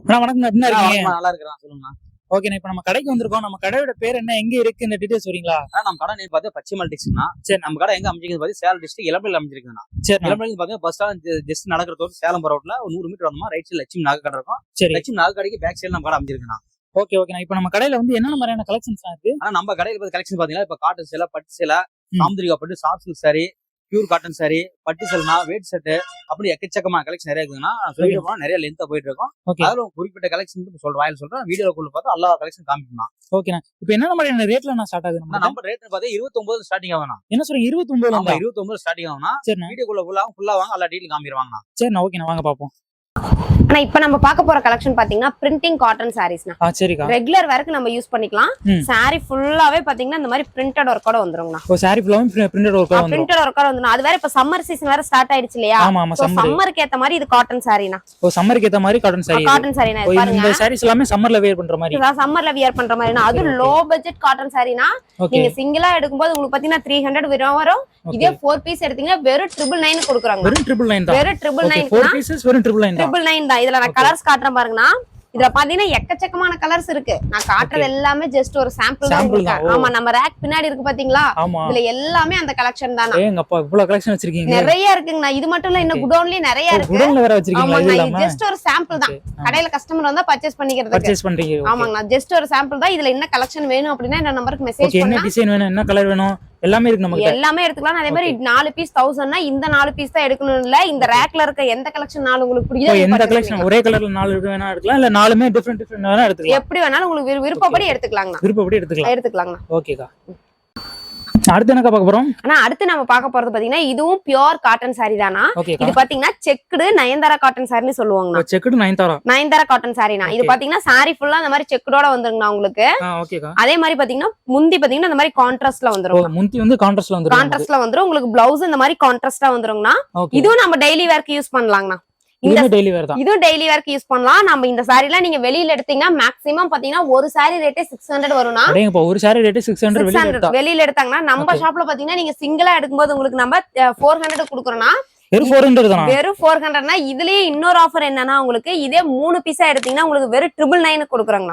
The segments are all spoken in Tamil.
வணக்கம். என்ன இருக்கீங்க? நல்லா இருக்கிறேன். சொல்லுங்க. ஓகே, இப்ப நம்ம கடைக்கு வந்திருக்கோம். நம்ம கடையோட பேர் என்ன, எங்க இருக்கு, இந்த டீடைல்ஸ் வரீங்களா? நம்ம கடை நீ பாத்தீங்கன்னா பச்சிமல் டிஸ்ட்ரிக்ட்னா. சரி, நம்ம கடை எங்க அமைஞ்சிருக்கு பாத்தீங்கன்னா சேலம் டிஸ்ட்ரிக்ட் இளம்பிள்ளையில அமைஞ்சிருக்குண்ணா. சரி, இளம்பிள்ளையில பாத்தீங்கன்னா பஸ் ஸ்டாண்ட் ஜஸ்ட் நடக்கிற ரோட் சேலம் ரோட்ல 100 மீட்டர் வந்தோமா ரைட் சைடு லட்சுமி நகை கடை இருக்கும். சரி, லட்சுமி நகை கடைக்கு பேக் சைடு நம்ம கடை அமைஞ்சிருக்குண்ணா. Okay okay. இப்ப நம்ம கடையில வந்து என்னென்ன மாதிரியான கலெக்ஷன்ஸ் இருக்கு? ஆனா நம்ம கடையில பார்த்து கலெக்ஷன் பாத்தீங்கன்னா இப்ப காட்டன் சேலை, பட்டு சேலை, சாமுதிரிகா பட்டு, soft silk sorry, pure cotton sorry, பட்டு சேலைனா, வெயிட் செட்டு, அப்படி எக்கச்சக்கமான கலெக்ஷன் நிறைய இருக்குதுன்னா சொல்லிட்டு போனா நிறைய லென்த்தா போயிட்டு இருக்கும். அதுல குறிப்பிட்ட கலெக்ஷன் சொல்றேன் வீடியோக்குள்ள பார்த்தா எல்லா கலெக்ஷன் காமிக்கணும். ஓகேண்ணா. இப்ப என்ன மாதிரியான ரேட்ல நான் ஸ்டார்ட் ஆகுது? நம்ம ரேட் பார்த்தா 29 ஸ்டார்டிங் ஆகணும். என்ன சொல்றீங்க? 29? 29 ஸ்டார்டிங் ஆகும்னா வீடியோக்குள்ள ஃபுல்லா வாங்க, எல்லா டீடைல் காமிடுவாங்க. சரிண்ணா, ஓகேண்ணா, வாங்க பாப்போம். ஆனா இப்ப நம்ம பார்க்க போற கலெக்ஷன் பாத்தீங்கன்னா பிரிண்டிங் காட்டன் சாரீஸ்னா. சரிக்கா. ரெகுலர் வேர்க்கு நம்ம யூஸ் பண்ணிக்கலாம். சாரி ஃபுல்லாவே பாத்தீங்கன்னா இந்த மாதிரி பிரிண்டட் ஒர்க்கோட வந்துருங்கண்ணா. ஓ, சாரி ஃபுல்லாவே பிரிண்டட் ஒர்க்கோட வந்துரும். பிரிண்டட் ஒர்க்கோட வந்துரும். அது வேற இப்ப சம்மர் சீசன் வேற ஸ்டார்ட் ஆயிடுச்சு இல்லையா? ஆமா ஆமா. சம்மருக்கு ஏத்த மாதிரி இது காட்டன் சாரினா. ஓ, சம்மருக்கு ஏத்த மாதிரி காட்டன் சாரி. காட்டன் சாரினா பாருங்க. இந்த சாரீஸ் எல்லாமே சம்மர்ல வியர் பண்ற மாதிரி. சம்மர்ல வியர் பண்ற மாதிரினா. அது லோ பட்ஜெட் காட்டன் சாரினா. நீங்க சிங்கிளா எடுக்கும்போது உங்களுக்கு பாத்தீங்கன்னா 300 வரும். இதே 4 பீஸ் எடுத்தீங்கன்னா வெறும் 999 கொடுக்குறாங்க. வெறும் 999 தான். வெறும் 999. 4 பீசஸ் வெறும் 999 தான். இதுல நான் கலர்ஸ் காட்டுறேன் பாருங்கண்ணா. இதுல பாத்தீங்கன்னா எக்கச்சக்கமான கலர்ஸ் இருக்கு. நான் காட்டுறது எல்லாமே ஜஸ்ட் ஒரு சாம்பிள் தான். ஆமா, நம்ம ரேக் பின்னாடி இருக்கு பாத்தீங்களா? இதுல எல்லாமே அந்த கலெக்ஷன் தானா. ஏங்கப்பா, இவ்ளோ கலெக்ஷன் வச்சிருக்கீங்க. நிறைய இருக்குங்கண்ணா. இது மட்டும் இல்ல, இன்னும் குடோன்லயே நிறைய இருக்கு. குடோன்ல வேற வச்சிருக்கீங்களா? இது இல்லாம ஜஸ்ட் ஒரு சாம்பிள் தான். கடையில கஸ்டமர் வந்தா பர்ச்சேஸ் பண்ணிக்கிறதுக்கு. பர்ச்சேஸ் பண்றீங்க. ஆமாங்கண்ணா, ஜஸ்ட் ஒரு சாம்பிள் தான். இதுல என்ன கலெக்ஷன் வேணும் அப்படினா இந்த நம்பருக்கு மெசேஜ் பண்ணுங்க. என்ன டிசைன் வேணும், என்ன கலர் வேணும், எல்லாமே இருக்கு நமக்கு. எல்லாமே எடுத்துக்கலாம். அதே மாதிரி 4 பீஸ் 1000னா இந்த 4 பீஸ் தான் எடுக்கணும் இல்ல. இந்த ரேக்ல இருக்க எந்த கலெக்ஷன் நாலு உங்களுக்கு பிடிக்குதோ எந்த கலெக்ஷன் ஒரே கலர்ல 4 வேணா எடுக்கலாம், இல்ல 4மே டிஃபரண்ட் வேணா எடுத்துக்கலாம். எப்படி வேணாலும் உங்களுக்கு விருப்பப்படி எடுத்துக்கலாம்ண்ணா. விருப்பப்படி எடுத்துக்கலாம்ண்ணா. ஓகேக்கா. அடுத்து என்ன பார்க்க போறோம்? ஆனா அடுத்து நம்ம பார்க்க போறது பாத்தீங்கன்னா இதுவும் பியூர் காட்டன் சாரி தானா. இது பாத்தீங்கன்னா செக்குடு நயன்தாரா காட்டன் சாரின்னு சொல்லுவாங்க. செக்குடு நயன்தாரா காட்டன் சாரினா. இது பாத்தீங்கன்னா சாரி ஃபுல்லா அந்த மாதிரி செக்குடோட வந்துருங்கண்ணா உங்களுக்கு. அதே மாதிரி பாத்தீங்கன்னா முந்தி பாத்தீங்கன்னா இந்த மாதிரி கான்ட்ராஸ்ட்ல வந்துரும். முந்தி வந்து கான்ட்ராஸ்ட்ல வந்துரும். உங்களுக்கு பிளவுஸ் இந்த மாதிரி கான்ட்ராஸ்டா வந்துருங்கண்ணா. இதுவும் நம்ம டெய்லி வேர்க்கு யூஸ் பண்ணலாங்கண்ணா. இதுவும் டெய்லி வேர்க்கு யூஸ் பண்ணலாம். நம்ம இந்த சாரில நீங்க வெளியில எடுத்தீங்கன்னா மேக்ஸிமம் பாத்தீங்கன்னா ஒரு சாரி ரேட்டே 600 வரும்னா. ஒரு சாரி ரேட்டே 600 வெளியில எடுத்தாங்கன்னா நம்ம ஷாப்ல பாத்தீங்கன்னா நீங்க சிங்கிளா எடுக்கும்போது உங்களுக்கு நம்ம 400 கொடுக்குறோம்னா வெறும் 400 தான். வெறும் 400னா இதுலயே இன்னொரு ஆஃபர் என்னன்னா உங்களுக்கு இதே 3 பீஸா எடுத்தீங்கன்னா உங்களுக்கு வெறும் 999 கொடுக்குறாங்க.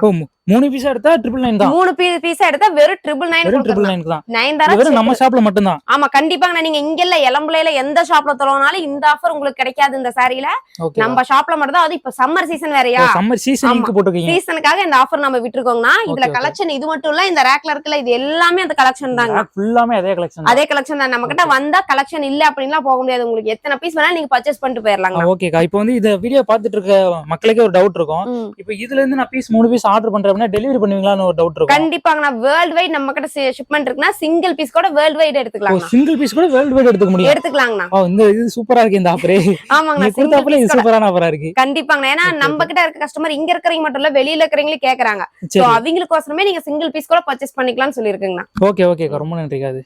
3 பீஸா எடுத்தா 999 தான். 3 பீஸா எடுத்தா வெறும் 999 தான். நயன்தாரா வெறும் நம்ம ஷாப்ல மட்டும் தான். ஆமா கண்டிப்பாங்க. நீங்க இங்க இல்ல எலம்பலையில எந்த ஷாப்ல தொலைனாலும் இந்த ஆஃபர் உங்களுக்கு கிடைக்காது. இந்த சாரில நம்ம ஷாப்ல மட்டும் தான். அது இப்ப சம்மர் சீசன் வேறயா? சம்மர் சீசனுக்கு போட்டுருக்கீங்க. சீசனுக்காக இந்த ஆஃபர் நம்ம விட்டுருக்கோம்னா. இதுல கலெக்ஷன் இது மட்டும் இல்ல, இந்த ரேக்ல இருக்குல இது எல்லாமே அந்த கலெக்ஷன் தாங்க. ஃபுல்லாமே அதே கலெக்ஷன் தான். நம்ம கிட்ட வந்தா கலெக்ஷன் இல்ல அப்படினா போக முடியாது. உங்களுக்கு எத்தனை பீஸ் வேணாலும் நீங்க பர்ச்சேஸ் பண்ணிட்டு போயிரலாங்க. ஓகேக்கா. இப்போ வந்து இந்த வீடியோ பார்த்துட்டு இருக்க மக்களுக்கே ஒரு டவுட் இருக்கும். இப்போ இதுல இருந்து நான் 3 பீஸ் ஆர்டர் பண்றேன்னா டெலிவரி பண்ணுவீங்களான்னு ஒரு டவுட் இருக்கும். கண்டிப்பாங்க. நான் வேர்ல்ட் வைட் நம்ம கிட்ட ஷிப்மென்ட் இருக்குனா சிங்கிள் பீஸ் கூட வேர்ல்ட் வைட் எடுத்துக்கலாம். சிங்கிள் பீஸ் கூட வேர்ல்ட் வைட் எடுத்துக்க முடியும். எடுத்துக்கலாம்னா. இந்த இது சூப்பரா இருக்கு இந்த ஆஃபர். ஆமாங்க. நீங்க கொடுத்த ஆஃபர்ல இது சூப்பரான ஆஃபரா இருக்கு. கண்டிப்பாங்க. ஏன்னா நம்ம கிட்ட இருக்க கஸ்டமர் இங்க இருக்கறவங்க மட்டும் இல்ல வெளியில இருக்கறவங்களே கேக்குறாங்க. சோ அவங்களுக்கோசரமே நீங்க சிங்கிள் பீஸ் கூட பர்ச்சேஸ் பண்ணிக்கலாம்னு சொல்லிருக்கீங்கண்ணா. ஓகேக்கா, ரொம்ப நன்றிக்கா. அது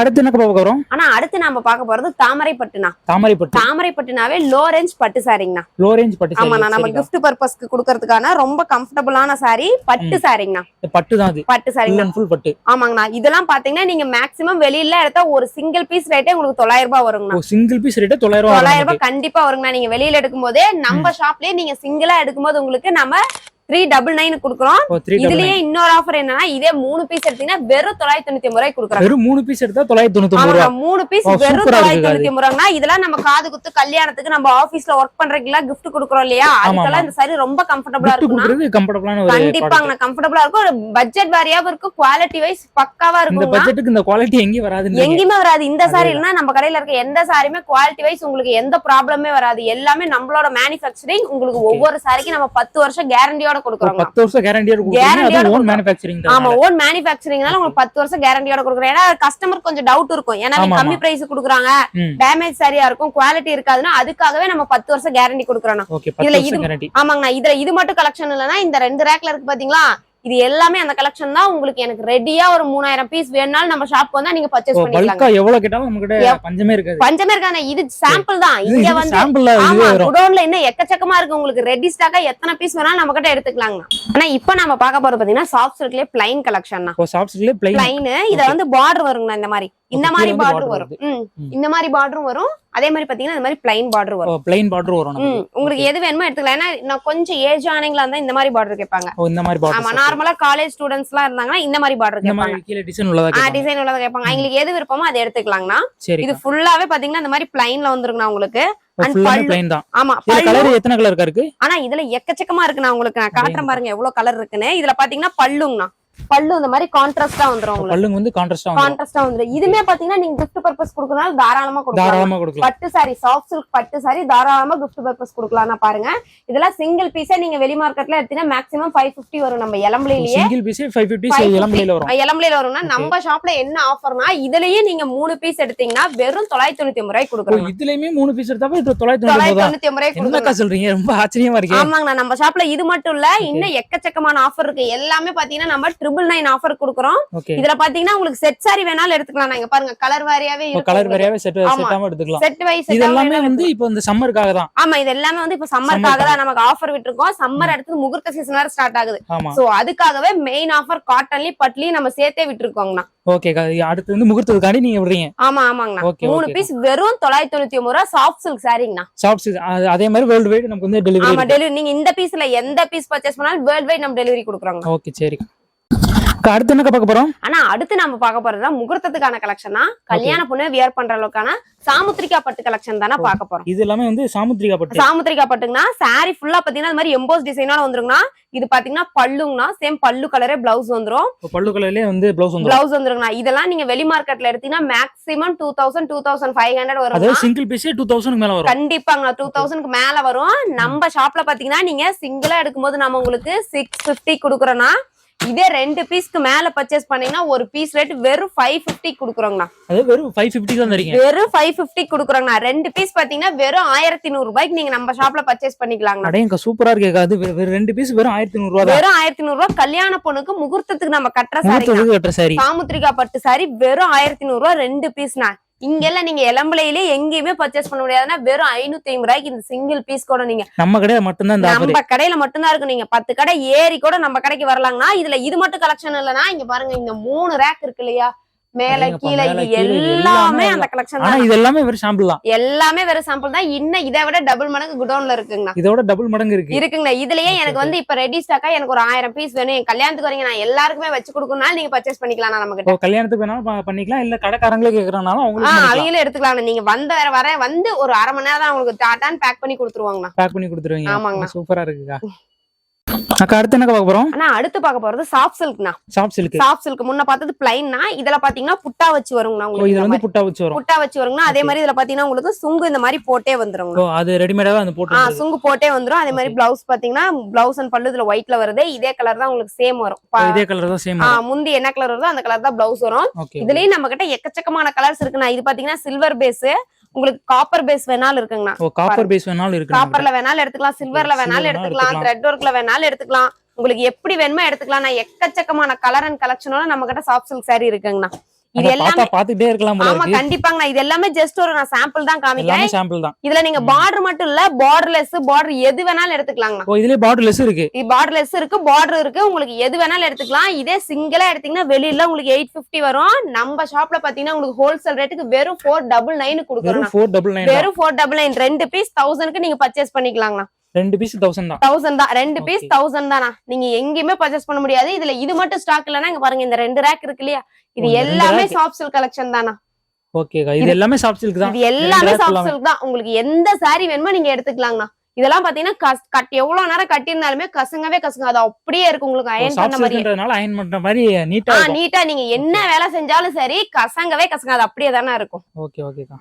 அடுத்து என்ன பார்க்க போறோம்? ஆனா அடுத்து நாம பார்க்க போறது தாமரை பட்டுனா. தாமரை பட்டுனாவே லோ ரேஞ்ச் பட்டு சாரிங்கண்ணா. லோ ரேஞ்ச் பட்டு சாரி. ஆமா, நம்ம gift பர்பஸ்க்கு கொடுக்கிறதுக்கான ரொம்ப கம்ஃபர்ட்டபிளான சாரி பட்டு சாரிங்கண்ணா. பட்டு தான் அது. பட்டு சாரிங்க. ஃபுல் பட்டு. ஆமாங்கண்ணா. இதெல்லாம் பாத்தீங்கன்னா நீங்க மேக்ஸிமம் வெளியில எடுத்தா ஒரு சிங்கிள் பீஸ் ரேட்டே உங்களுக்கு 900 ரூபாய் வருங்கண்ணா. சிங்கிள் பீஸ் ரேட்டே 900 ரூபாய் கண்டிப்பா வருங்கண்ணா. நீங்க வெளியில எடுக்கும்போதே நம்ம ஷாப்லயே நீங்க சிங்கிளா எடுக்கும்போது உங்களுக்கு நம்ம 399 கொடுக்குறோம். இதுலயே இன்னொரு ஆஃபர் என்னன்னா இதே 3 பீஸ் எடுத்தீங்கன்னா வெறும் 999 ரூபாய் கொடுக்குறாங்க. வெறும் 3 பீஸ் எடுத்தா 999 ரூபாய். 3 பீஸ் வெறும் 999 ரூபாய்னா இதெல்லாம் நம்ம காது குத்து கல்யாணத்துக்கு நம்ம ஆபீஸ்ல வர்க் பண்றதுக்குலாம் gift கொடுக்குறோம் இல்லையா? அதுக்கெல்லாம் இந்த சாரி ரொம்ப கம்ஃபர்ட்டபிளா இருக்கும். கண்டிப்பாங்க கம்ஃபர்ட்டபிளா இருக்கும். ஒரு பட்ஜெட் வாரியாவும் இருக்கும். குவாலிட்டி வைஸ் பக்காவா இருக்கும். இந்த பட்ஜெட்டுக்கு இந்த குவாலிட்டி எங்கேயும் வராது. எங்கேயுமே வராது. இந்த சாரி இல்லனா நம்ம கடையில இருக்க எந்த சாரியுமே குவாலிட்டி வைஸ் உங்களுக்கு எந்த ப்ராப்ளமே வராது. எல்லாமே நம்மளோட மேனுஃபேக்சரிங். உங்களுக்கு ஒவ்வொரு சாரிக்கு நம்ம 10 வருஷம் கேரண்டியோட கொடுக்குறோம். 10 வருஷம் கேரண்டியோட கொடுக்குறீங்க. அது ஓன் மேனுஃபேக்சரிங் தான். ஆமா, ஓன் மேனுஃபேக்சரிங்னால உங்களுக்கு 10 வருஷம் கேரண்டியோட கொடுக்குறோம். ஏன்னா கஸ்டமர் கொஞ்சம் டவுட் இருக்கும். ஏன்னா கம்மி பிரைஸ் கொடுக்குறாங்க, டேமேஜ் சரியா இருக்கும், குவாலிட்டி இருக்காதுன்னா அதுக்காகவே நம்ம 10 வருஷம் கேரண்டி கொடுக்குறோம். இதுல இது ஆமாங்கண்ணா. இதுல இது மட்டும் கலெக்ஷன் இல்லனா இந்த 2 ரேக்ல இருக்கு பாத்தீங்களா? இது எல்லாமே அந்த கலெக்ஷன் தான். உங்களுக்கு எனக்கு ரெடியா ஒரு 3000 பீஸ் வேணும்னாலும் நம்ம ஷாப் வந்தா நீங்க பர்ச்சேஸ் பண்ணிக்கலாம். பல்கா எவ்வளவு கேட்டாலும் நமக்கிட்ட பஞ்சமே இருக்காது. பஞ்சமே இருக்காது. இது சாம்பிள் தான். இங்க வந்து ஆமா குடோன்ல இன்னும் எக்கச்சக்கமா இருக்கு. உங்களுக்கு ரெடி ஸ்டாக்கா எத்தனை பீஸ் வேணாலும் நம்ம கிட்ட எடுத்துக்கலாங்க. ஆனா இப்போ நம்ம பார்க்க போறது பாத்தீங்கன்னா சாஃப்ட் சில்க்லயே ப்ளைன் கலெக்ஷன் தான். சாஃப்ட் சில்க்லயே ப்ளைன். இத வந்து பார்டர் வருங்க இந்த மாதிரி. இந்த மாதிரி பார்டர் வரும். இந்த மாதிரி பார்டரும் வரும். அதே மாதிரி பாத்தீங்கன்னா இந்த மாதிரி பிளைன் பார்டர் வரும். பிளைன் பார்டர் வரும். உங்களுக்கு எது வேணுமோ எடுத்துக்கலாம். ஏன்னா நான் கொஞ்சம் ஏஜ் ஆனவங்களா இருந்தா இந்த மாதிரி பார்டர் கேட்பாங்க. இந்த மாதிரி பார்டர். ஆமா, நார்மலா காலேஜ் ஸ்டூடண்ட்ஸ் எல்லாம் இருந்தாங்கன்னா இந்த மாதிரி பார்டர் கேட்பாங்க. கீழ டிசைன் உள்ளதா டிசைன் உள்ளதா கேட்பாங்க. அவங்களுக்கு எது விருப்பமோ அதை எடுத்துக்கலாம்னா. இது ஃபுல்லாவே பாத்தீங்கன்னா இந்த மாதிரி பிளைன்ல வந்துருக்குண்ணா உங்களுக்கு. ஆமா, கலர் எத்தனை கலர் இருக்கு? ஆனா இதுல எக்கச்சக்கமா இருக்கு. நான் உங்களுக்கு நான் காட்டுறேன் பாருங்க எவ்வளவு கலர் இருக்குன்னு. இதுல பாத்தீங்கன்னா பல்லுங்கண்ணா, பல்லு இந்த மாதிரி கான்ட்ராஸ்டா வந்துரும். உங்களுக்கு பல்லு வந்து கான்ட்ராஸ்டா வந்துரும். இதுமே பாத்தீங்கன்னா நீங்க gift பர்பஸ் கொடுக்கறதால தாராளமா கொடுக்கலாம். பட்டு சாரி, சாஃப்ட் சில்க் பட்டு சாரி தாராளமா gift பர்பஸ் கொடுக்கலாம்னா பாருங்க. இதெல்லாம் சிங்கிள் பீஸே நீங்க வெளி மார்க்கெட்ல எடுத்தீங்கன்னா மேக்ஸிமம் 550 வரும். நம்ம இளம்பிலேயே சிங்கிள் பீஸே 550 இளம்பிலேல வரும். இளம்பிலேல வரும்னா நம்ம ஷாப்ல என்ன ஆஃபர்னா இதுலயே நீங்க 3 பீஸ் எடுத்தீங்கன்னா வெறும் 999 ரூபாய்க்கு கொடுக்குறோம். இதுலயுமே 3 பீஸ் எடுத்தா 999 ரூபாய்க்கு என்னக்கா சொல்றீங்க? ரொம்ப ஆச்சரியமா இருக்கு. ஆமாங்க, நம்ம ஷாப்ல இது மட்டும் இல்ல, இன்னும் எக்கச்சக்கமான ஆஃபர் இருக்கு. எல்லாமே பாத்தீங்கன்னா நம்ம 999 ஆஃபர் கொடுக்குறோம். இதுல பாத்தீங்கன்னா உங்களுக்கு செட் சாரி வேணாலும் எடுத்துக்கலாம். இங்க பாருங்க கலர் வாரியாவே இருக்கு. கலர் வாரியாவே செட்டாம எடுத்துக்கலாம். செட் வைஸ் இது எல்லாமே வந்து இப்போ இந்த சம்மர்க்காக தான். ஆமா, இது எல்லாமே வந்து இப்போ சம்மர்க்காக தான் நமக்கு ஆஃபர் விட்டுருக்கோம். சம்மர் அடுத்து முகூர்த்த சீசன் வேற ஸ்டார்ட் ஆகுது. சோ அதுக்காகவே மெயின் ஆஃபர் காட்டன்லி பட்லி நம்ம சேர்த்தே விட்டுருக்கோங்கண்ணா. ஓகேக்கா, அடுத்து வந்து முகூர்த்தத்துக்காண்டி நீங்க விடுறீங்க. ஆமாங்கண்ணா. 3 பீஸ் வெறும் 999 ரூபாய் சாஃப்ட் சில்க் சாரிங்கண்ணா. சாஃப்ட் சில்க் அதே மாதிரி வேர்ல்ட் வைட் நமக்கு வந்து டெலிவரி. ஆமா, டெலிவரி நீங்க இந்த பீஸ்ல எந்த பீஸ் பர்ச்சேஸ் பண்ணாலும் வேர்ல்ட் வைட் நம்ம டெலிவரி கொடுக்குறோம். ஓகே, சரி. அடுத்து என்ன பார்க்க போறோம்? ஆனா அடுத்து நம்ம பார்க்க போறதா முகூர்த்தத்துக்கான கலெக்ஷனா, கல்யாண பொண்ணு வியர் பண்ற அளவுக்கான சாமுத்திரிகா பட்டு கலெக்ஷன் தானே பார்க்க போறோம். இது எல்லாமே வந்து சாமுத்திரிகா பட்டு. சாமுத்திரிகா பட்டுங்கனா சாரி ஃபுல்லா பாத்தீங்கன்னா இந்த மாதிரி எம்போஸ் டிசைனோட வந்துருங்கனா. இது பாத்தீங்கன்னா பல்லுங்கனா சேம் பல்லு கலரே பிளவுஸ் வந்துரும். பல்லு கலர்லயே வந்து பிளவுஸ் வந்துருங்கனா. இதெல்லாம் நீங்க வெளி மார்க்கெட்ல எடுத்தீங்கன்னா மேக்ஸிமம் 2000 2500 வரும். அதாவது சிங்கிள் பீஸே 2000 க்கு மேல வரும். கண்டிப்பாங்க, 2000 க்கு மேல வரும். நம்ம ஷாப்ல பாத்தீங்கன்னா நீங்க சிங்கிளா எடுக்கும்போது நம்ம உங்களுக்கு 650 கொடுக்குறோம்னா, இதே 2 பீஸ்க்கு மேல பர்ச்சேஸ் பண்ணீங்கன்னா ஒரு பீஸ் ரேட் வெறும் 550 குடுக்குறோம்னா. அது வெறும் 550 தான் தரீங்க. வெறும் 550 குடுக்குறோம்னா. 2 பீஸ் பாத்தீங்கன்னா வெறும் 1100 ரூபாய்க்கு நீங்க நம்ம ஷாப்ல பர்ச்சேஸ் பண்ணிக்கலாம்னா. அடேங்க, சூப்பரா இருக்கு. அது வெறும் 2 பீஸ் வெறும் 1100 ரூபாய். வெறும் 1100 ரூபாய். கல்யாண பொண்ணுக்கு முகூர்த்தத்துக்கு நம்ம கட்டற சாரி, சாமுத்திரிகா பட்டு சாரி வெறும் 1100 ரூபாய் 2 பீஸ்னா. இங்கெல்லாம் நீங்க இளம்பிலையிலே எங்கேயுமே பர்ச்சேஸ் பண்ண முடியாதுன்னா வெறும் 550 ரூபாய்க்கு இந்த சிங்கிள் பீஸ் கூட நீங்க நம்ம கடையில மட்டும்தான். நம்ம கடையில மட்டும்தான் இருக்கு. நீங்க 10 கடை ஏறி கூட நம்ம கடைக்கு வரலாங்கன்னா. இதுல இது மட்டும் கலெக்ஷன் இல்லன்னா, இங்க பாருங்க இந்த 3 ரேக் இருக்கு இல்லையா, மேல கீழே, இது எல்லாமே அந்த கலெக்ஷன் தான். இது எல்லாமே வெறும் சாம்பிள் தான். எல்லாமே வெறும் சாம்பிள் தான். இன்னும் இதை விட டபுள் மடங்கு குடோன்ல இருக்குங்கண்ணா. இதோட டபுள் மடங்கு இருக்குங்கண்ணா. இதுலயே எனக்கு வந்து இப்ப ரெடி ஸ்டாக்கா எனக்கு ஒரு 1000 பீஸ் வேணும். என் கல்யாணத்துக்கு வரீங்க, நான் எல்லாருக்குமே வச்சு கொடுக்கணும்னாலும் நீங்க பர்ச்சேஸ் பண்ணிக்கலாம். நம்ம கிட்ட கல்யாணத்துக்கு வேணாலும் பண்ணிக்கலாம், இல்ல கடைக்காரங்களே கேக்குறனால அவங்களே எடுத்துக்கலாம். நீங்க வந்து ஒரு அரை மணி நேரம் தான் உங்களுக்கு டாட்டான்னு பேக் பண்ணி கொடுத்துருவாங்கண்ணா. பேக் பண்ணி கொடுத்துருவீங்க. ஆமாங்கண்ணா, சூப்பரா இருக்குக்கா. அக்கா, அடுத்து என்ன பார்க்க போறோம்? அடுத்து பார்க்க போறது சாஃப்ட் சில்க்னா. சாஃப்ட் சில்க் முன்ன பார்த்தது பிளைன்னா, இதுல பாத்தீங்கன்னா புட்டா வச்சு வருங்கண்ணா. உங்களுக்கு இதுல வந்து புட்டா வச்சு வருங்கண்ணா. அதே மாதிரி இதுல பாத்தீங்கன்னா உங்களுக்கு சுங்கு இந்த மாதிரி போட்டே வந்துருங்க. அது ரெடிமேடாவே அந்த போட்டு சுங்கு போட்டே வந்துரும். அதே மாதிரி பிளவுஸ் பாத்தீங்கன்னா பிளவுஸ் அண்ட் பல்லு இதுல ஒயிட்ல வருது. இதே கலர் தான் உங்களுக்கு சேம் வரும். இதே கலர் தான் சேம். முந்தி என்ன கலர் வருதோ அந்த கலர் தான் பிளவுஸ் வரும். இதுலயும் நம்ம கிட்ட எக்கச்சக்கமான கலர்ஸ் இருக்குண்ணா. இது பாத்தீங்கன்னா சில்வர் பேஸ், உங்களுக்கு காப்பர் பேஸ் வேணாலும் இருக்குங்கண்ணா. காப்பர் பேஸ் வேணாலும் இருக்கு. காப்பர்ல வேணாலும் எடுத்துக்கலாம், சில்வர்ல வேணாலும் எடுத்துக்கலாம், த்ரெட் ஒர்க்ல வேணாலும் எடுத்துக்கலாம். உங்களுக்கு எப்படி வேணுமோ எடுத்துக்கலாம். நான் எக்கச்சக்கமான கலர் அண்ட் கலெக்ஷனோட நம்ம கிட்ட சாஃப்ட் சில்க் சாரி இருக்குங்கண்ணா. இது எல்லாமே பாத்துட்டே இருக்கலாம் போல இருக்கு. ஆமா, கண்டிப்பாங்க. இது எல்லாமே ஜஸ்ட் ஒரு நான் சாம்பிள் தான் காமிக்கிறேன். சாம்பிள் தான். இதுல நீங்க பார்டர் மட்டும் இல்ல, பார்டர்லெஸ், பார்டர் எது வேணாலும் எடுத்துக்கலாங்கண்ணா. இதுலயே பார்டர்லெஸ் இருக்கு. பார்டர்லெஸ் இருக்கு, பார்டர் இருக்கு. உங்களுக்கு எது வேணாலும் எடுத்துக்கலாம். இதே சிங்கிளா எடுத்தீங்கன்னா வெளியில உங்களுக்கு 850 வரும். நம்ம ஷாப்ல பாத்தீங்கன்னா உங்களுக்கு ஹோல்சேல் ரேட்டுக்கு வெறும் 499 கொடுக்குறோம். வெறும் 499. 2 பீஸ் 1000க்கு நீங்க பர்ச்சேஸ் பண்ணிக்கலாங்கண்ணா. 2 பீஸ் 1000 தான். 1000 தான். 2 பீஸ் 1000 தானா. நீங்க எங்கேயுமே பர்ச்சேஸ் பண்ண முடியாது. இதுல இது மட்டும் ஸ்டாக் இல்லனா, இங்க பாருங்க இந்த 2 ரேக் இருக்கு இல்லையா, இது எல்லாமே சாஃப்ட் சில்க் கலெக்ஷன் தானா. ஓகேக்கா, இது எல்லாமே சாஃப்ட் சில்க் தான். இது எல்லாமே சாஃப்ட் சில்க் தான். உங்களுக்கு எந்த சாரி வேணுமோ நீங்க எடுத்துக்கலாங்கண்ணா. இதெல்லாம் பாத்தீங்கன்னா எவ்வளவு நேரம் கட்டியிருந்தாலுமே கசங்கவே அது அப்படியே இருக்கு. உங்களுக்கு அயன் பண்ண மாதிரி நீட்டா நீங்க என்ன வேலை செஞ்சாலும் சரி கசங்கவே அது அப்படியே தானே இருக்கும். ஓகே, ஓகேக்கா.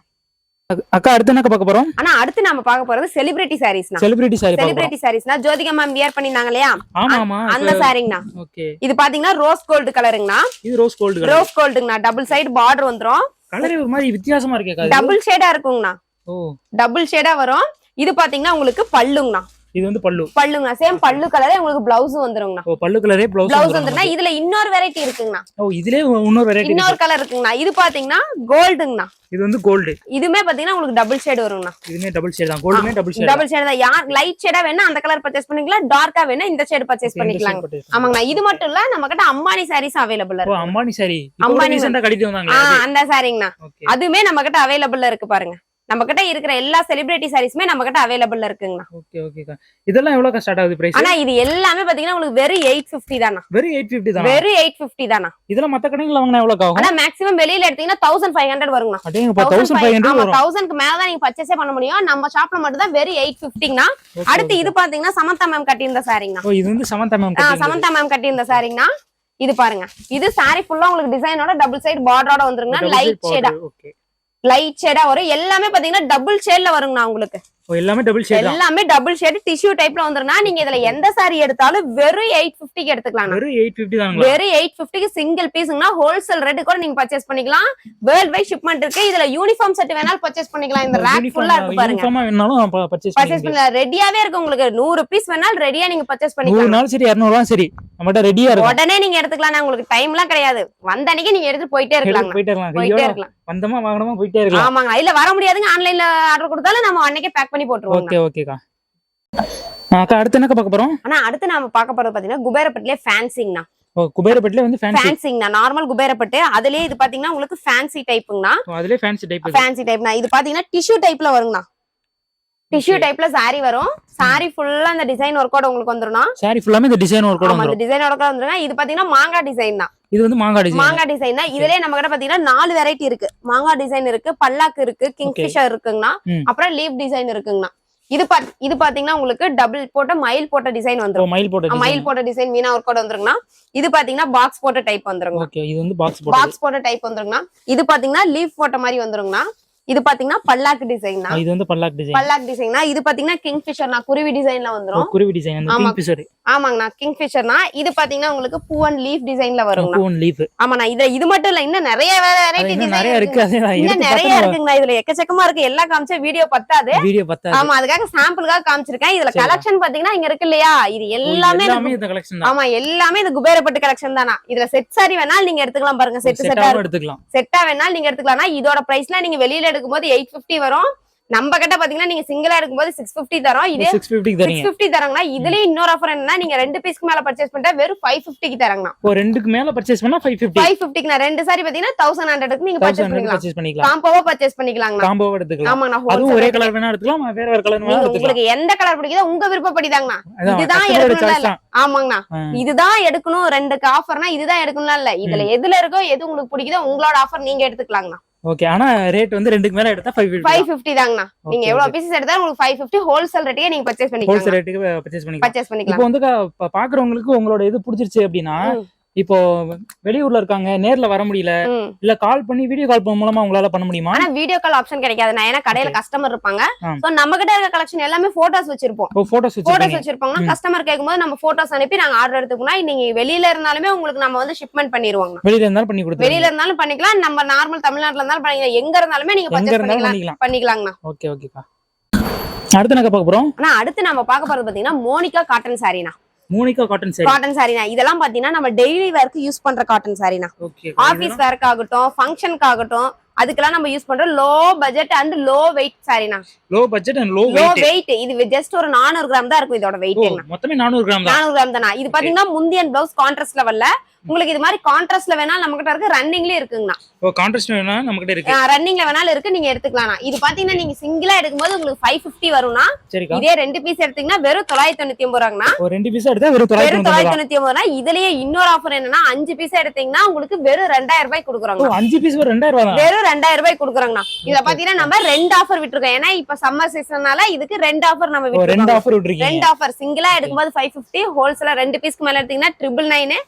அக்கா, அடுத்து என்ன பார்க்க போறோம்? அடுத்து நம்ம பார்க்க போறது செலிபிரிட்டி சாரீஸ்னா. செலிபிரிட்டி சாரீஸ்னா ஜோதிகா மேம் வியர் பண்ணிருந்தாங்க இல்லையா, அந்த சாரிங்கண்ணா. ஓகே, இது பாத்தீங்கன்னா ரோஸ் கோல்டு கலருங்கண்ணா. இது ரோஸ் கோல்டுங்கண்ணா. டபுள் சைடு பார்டர் வந்துரும். கலர் ஒரு மாதிரி வித்தியாசமா இருக்கு. டபுள் ஷேடா இருக்குங்கண்ணா. டபுள் ஷேடா வரும். இது பாத்தீங்கன்னா உங்களுக்கு பல்லுங்கண்ணா. இது வந்து பல்லு. பல்லுங்கண்ணா சேம் பல்லு கலரே உங்களுக்கு பிளவுஸ் வந்துருங்கண்ணா. ஓ பல்லு கலரே பிளவுஸ் வந்துருனா இதுல இன்னொரு வெரைட்டி இருக்குங்கண்ணா. ஓ இதுலயே இன்னொரு வெரைட்டி இன்னொரு கலர் இருக்குங்கண்ணா. இது பாத்தீங்கன்னா கோல்டுங்கண்ணா. இது வந்து கோல்டு. இதுமே பாத்தீங்கன்னா உங்களுக்கு டபுள் ஷேட் வருங்கண்ணா. இதுமே டபுள் ஷேட் தான். கோல்டுமே டபுள் ஷேட். டபுள் ஷேட் தான். யார் லைட் ஷேடா வேணா அந்த கலர் பர்ச்சேஸ் பண்ணிக்கலாம், டார்க்கா வேணா இந்த ஷேட் பர்ச்சேஸ் பண்ணிக்கலாம். ஆமாங்கண்ணா. இது மட்டும் இல்ல நம்ம கிட்ட அம்பானி சாரீஸ் அவைலபிள் இருக்கு. அம்பானி சாரி அம்பானி ரீசன்ட்டா கட்டிட்டு வந்தாங்க. அந்த சாரிங்கண்ணா. அதுமே நம்ம கிட்ட அவைலபிள் இருக்கு பாருங்க. நம்ம கிட்ட இருக்கிற எல்லா செலிபிரிட்டி சாரீஸ்மே நம்ம கிட்ட அவைலபிள் இருக்குங்கண்ணா. ஓகே ஓகேக்கா. இதெல்லாம் எவ்வளவு ஸ்டார்ட் ஆகுது பிரைஸ்? ஆனா இது எல்லாமே பாத்தீங்கன்னா உங்களுக்கு வெறும் 850 தானா. வெறும் 850 தானா? வெறும் 850 தானா. இதெல்லாம் மத்த கடையில வாங்குனா எவ்வளவு ஆகும்? ஆனா மேக்ஸिमम வெளியில எடுத்தீங்கன்னா 1500 வருங்கண்ணா. அடேங்கப்பா 1500 வரும். 1000க்கு மேல தான் நீங்க பர்ச்சேஸ் பண்ண முடியும். நம்ம ஷாப்ல மட்டும் தான் வெறும் 850ங்கண்ணா. அடுத்து இது பாத்தீங்கன்னா சமந்தா மேம் கட்டி இருந்த சாரிங்கண்ணா. ஓ இது வந்து சமந்தா மேம் கட்டி. சமந்தா மேம் கட்டி இருந்த சாரிங்கண்ணா. இது பாருங்க. இது சாரி ஃபுல்லா உங்களுக்கு டிசைனோட டபுள் சைடு பார்டரோட வந்துருங்க. லைட் ஷேடா. ஓகே. லைட் ஷேடா வரும். எல்லாமே பாத்தீங்கன்னா டபுள் ஷேட்ல வருங்கண்ணா உங்களுக்கு. எல்லாமே டபுள் ஷேட். எல்லாமே டபுள் ஷேட் டிஷ்யூ டைப்ல வந்துருனா நீங்க இதுல எந்த சாரி எடுத்தாலும் வெறும் 850க்கு எடுத்துக்கலாம். வெறும் 850 தான்ங்களா? வெறும் 850க்கு சிங்கிள் பீஸ்ங்கனா ஹோல்சேல் ரேட் கூட நீங்க பர்ச்சேஸ் பண்ணிக்கலாம். வேர்ல்ட் வைட் ஷிப்மென்ட் இருக்கு. இதுல யூனிஃபார்ம் செட் வேணாலும் பர்ச்சேஸ் பண்ணிக்கலாம். இந்த ரேக் ஃபுல்லா இருக்கு பாருங்க. யூனிஃபார்மா வேணாலும் பர்ச்சேஸ் பண்ணலாம். ரெடியாவே இருக்கு உங்களுக்கு. 100 பீஸ் வேணாலும் ரெடியா நீங்க பர்ச்சேஸ் பண்ணிக்கலாம். 100 நாள் சரி 200 ரூபாய் சரி நம்மட்ட ரெடியா இருக்கு. உடனே நீங்க எடுத்துக்கலாம். உங்களுக்கு டைம்லாம் கிடையாது. வந்த அன்னைக்கு நீங்க எடுத்து போயிட்டே இருக்கலாம். போயிட்டே இருக்கலாம். வந்தமா வாங்கணுமா போயிட்டே இருக்கலாம். ஆமாங்க. இல்ல வர முடியாதுங்க. ஆன்லைன்ல ஆர்டர் கொடுத்தாலும் நம்ம அன்னைக்கே பேக் பண்ணி போட்டுருவோம். ஓகே ஓகேக்கா. அக்கா அடுத்து என்ன பார்க்க போறோம்? ஆனா அடுத்து நாம பார்க்க போறது பாத்தீங்கன்னா குபேரப்பட்டிலே ஃபேன்சிங்கண்ணா. ஓ குபேரப்பட்டிலே வந்து ஃபேன்சிங்கண்ணா. நார்மல் குபேரப்பட்டு அதுலயே இது பாத்தீங்கன்னா உங்களுக்கு ஃபேன்சி டைப்புங்கண்ணா. அதுலயே ஃபேன்சி டைப். ஃபேன்சி டைப்னா இது பாத்தீங்கன்னா டிஷ்யூ டைப்ல வருங்கண்ணா. டிஷ்யூ டைப்ல சாரி வரும். சாரி ஃபுல்லா அந்த டிசைன் ஒர்க்கோட உங்களுக்கு வந்துரும்னா. சாரி ஃபுல்லாமே இந்த டிசைன் ஒர்க்கோட வந்துரும். அந்த டிசைன் ஒர்க்கோட வந்துருங்க. இது பாத்தீங்கன்னா மாங்கா டிசைன் தான். இது வந்து மாங்கா டிசைன். மாங்கா டிசைன் தான். இதுலயே நம்ம கிட்ட பாத்தீங்கன்னா 4 வெரைட்டி இருக்கு. மாங்கா டிசைன் இருக்கு, பல்லாக்கு இருக்கு, கிங்ஃபிஷர் இருக்குங்கண்ணா, அப்புறம் லீப் டிசைன் இருக்குங்கண்ணா. இது பாத்தீங்கன்னா உங்களுக்கு டபுள் போட்ட மயில் போட்ட டிசைன் வந்துரும். மயில் போட்ட டிசைன் மீனா ஒர்க்கோட வந்துருங்கண்ணா. இது பாத்தீங்கன்னா பாக்ஸ் போட்ட டைப் வந்துருங்க. ஓகே இது வந்து பாக்ஸ் போட்ட டைப் வந்துருங்கண்ணா. இது பாத்தீங்கன்னா லீஃப் போட்ட மாதிரி வந்துருங்கண்ணா. இது பாத்தீங்கன்னா பல்லாக்கு டிசைன் தான். இது வந்து பல்லாக்கு டிசைன் தான். இது பாத்தீங்கன்னா கிங்ஃபிஷர்னா குருவி டிசைன்ல வந்துரும். குருவி டிசைன் அந்த கிங்ஃபிஷர். ஆமாங்கண்ணா கிங்ஃபிஷர்னா. இது பாத்தீங்கன்னா உங்களுக்கு பூ அண்ட் லீஃப் டிசைன்ல வரும்ண்ணா. பூ அண்ட் லீஃப். ஆமாண்ணா. இது மட்டும் இல்ல இன்னும் நிறைய வெரைட்டி டிசைன் நிறைய இருக்கு. இன்னும் நிறைய இருக்குங்கண்ணா. இதுல எக்கச்சக்கமா இருக்கு. எல்லாம் காமிச்ச வீடியோ பத்தாது. ஆமா அதுக்காக சாம்பிளுக்காக காமிச்சிருக்கேன். இதுல கலெக்ஷன் பாத்தீங்கன்னா இங்க இருக்கு இல்லையா, இது எல்லாமே இந்த கலெக்ஷன் தான். ஆமா எல்லாமே இது குபேரப்பட்டு கலெக்ஷன் தானா. இதுல செட் சாரி வேணாலும் நீங்க எடுத்துக்கலாம் பாருங்க. செட்டா எடுத்துக்கலாம். செட்டா வேணாலும் நீங்க எடுத்துக்கலாம். இதோட பிரைஸ்லாம் நீங்க வெளியில எடுக்கும்போது 850 வரும். நம்ம கிட்ட பாத்தீங்கன்னா நீங்க சிங்கிளா எடுக்கும்போது 650 தரோம். இதே 650 தரங்கனா. இதுல இன்னொரு ஆஃபர் என்னன்னா நீங்க 2 பீஸ்க்கு மேல பர்ச்சேஸ் பண்ணிட்டா வெறும் 550க்கு தரங்கனா. ஓ 2க்கு மேல பர்ச்சேஸ் பண்ணா 550க்கு. நான் 2 சாரி பாத்தீங்கன்னா 1100க்கு நீங்க பர்ச்சேஸ் பண்ணிக்கலாம். காம்போவா பர்ச்சேஸ் பண்ணிக்கலாம்ங்க. காம்போவா எடுத்துக்கலாம். ஆமாண்ணா. அதுவும் ஒரே கலர் வேணா எடுத்துக்கலாம், வேற வேற கலர் வேணா எடுத்துக்கலாம். உங்களுக்கு எந்த கலர் பிடிக்குதோ உங்க விருப்பப்படிதாங்கண்ணா. இதுதான் எடுக்கணும்ல. ஆமாங்கண்ணா. இதுதான் எடுக்கணும். 2க்கு ஆஃபர்னா இதுதான் எடுக்கணும்ல இல்ல. இதுல எதுல இருக்கோ எது உங்களுக்கு பிடிக்குதோ உங்களோட ஆஃபர் நீங்க எடுத்துக்கலாங்கண்ணா. ஓகே. ஆனா ரேட் வந்து 2க்கு மேல எடுத்தா 550 தாங்கண்ணா. நீங்க எவ்வளவு பீசஸ் எடுத்தாலும் உங்களுக்கு 550 ஹோல்சேல் ரேட்டுக்கு நீங்க பர்ச்சேஸ் பண்ணிக்கலாம். ஹோல்சேல் ரேட்டுக்கு பர்ச்சேஸ் பண்ணிக்கலாம். இப்போ வந்து பாக்குறவங்களுக்கு உங்களோட இது பிடிச்சிருச்சு அப்படின்னா இப்போ வெளியூர்ல இருக்காங்க, நேர்ல வர முடியல, இல்ல கால் பண்ணி வீடியோ கால் மூலமா உங்களால பண்ண முடியுமா? ஆனா வீடியோ கால் ஆப்ஷன் கிடைக்காது. ஏன்னா கடையில கஸ்டமர் இருப்பாங்க. சோ நம்ம கிட்ட இருக்க கலெக்ஷன் எல்லாமே போட்டோஸ் வச்சிருப்போம். போட்டோஸ் வச்சிருப்பாங்க. கஸ்டமர் கேக்கும்போது நம்ம போட்டோஸ் அனுப்பி நாங்க ஆர்டர் எடுத்துக்கணும். நீங்க வெளியில இருந்தாலுமே உங்களுக்கு நம்ம வந்து ஷிப்மெண்ட் பண்ணிடுவாங்க. வெளியில இருந்தாலும் பண்ணி கொடுத்து வெளியில இருந்தாலும் பண்ணிக்கலாம். நம்ம நார்மல் தமிழ்நாட்டுல இருந்தாலும் பண்ணிக்கலாம். எங்க இருந்தாலுமே நீங்க பர்ச்சேஸ் பண்ணிக்கலாம்னா. ஓகே ஓகேக்கா. அடுத்து என்ன பார்க்க போறோம்? ஆனா அடுத்து நம்ம பார்க்க போறது பாத்தீங்கன்னா மோனிகா காட்டன் சாரினா. மோனிகா காட்டன் சாரினா. இதெல்லாம் பாத்தீங்கன்னா நம்ம டெய்லி வேர்க்கு யூஸ் பண்ற காட்டன் சாரினா. ஆபீஸ் வேர்க்கு ஆகட்டும், ஃபங்க்ஷனுக்கு ஆகட்டும், அதுக்கெல்லாம் நம்ம யூஸ் பண்ற low budget and low weight சாரினா. Low budget and low weight. இது ஜஸ்ட் ஒரு 400 கிராம் தான் இருக்கும் இதோட வெயிட். மொத்தமே 400 கிராம் தான். 400 கிராம் தானா. இது பாத்தீங்கன்னா முந்தியன் பிளவுஸ் கான்ட்ராஸ்ட் லெவல்ல. உங்களுக்கு இது மாதிரி கான்ட்ராஸ்ட்ல வேணாலும் நம்ம கிட்ட இருக்கு. ரன்னிங்லயே இருக்குங்கண்ணா. ஓ கான்ட்ராஸ்ட் வேணா நம்ம கிட்ட இருக்கு. ரன்னிங்ல வேணாலும் இருக்கு. நீங்க எடுத்துக்கலாம். இது பாத்தீங்கன்னா நீங்க சிங்கிளா எடுக்கும்போது உங்களுக்கு 550 வரும்னா. இதே 2 பீஸ் எடுத்தீங்கன்னா வெறும் 999 ரூபாங்கண்ணா. ஒரு 2 பீஸ் எடுத்தா வெறும் 999 ரூபாய். இதுலயே இன்னொரு ஆஃபர் என்னன்னா 5 பீஸ் எடுத்தீங்கன்னா உங்களுக்கு வெறும் 2000 ரூபாய் கொடுக்குறாங்க. 5 பீஸ் வெறும் 2000 ரூபாய். வெறும் 2000 ரூபாய் கொடுக்குறாங்கண்ணா. இதுல பாத்தீங்கன்னா நம்ம 2 ஆஃபர் விட்டுருக்கோம். ஏன்னா இப்ப சம்மர் சீசன்னால இதுக்கு 2 ஆஃபர் நம்ம விட்டுருக்கோம். 2 ஆஃபர் விட்டுருக்கீங்க. 2 ஆஃபர். சிங்கிளா எடுக்கும்போது 550, ஹோல்சேலா 2 பீஸ்க்கு மேல எடுத்தீங்கன்னா 999.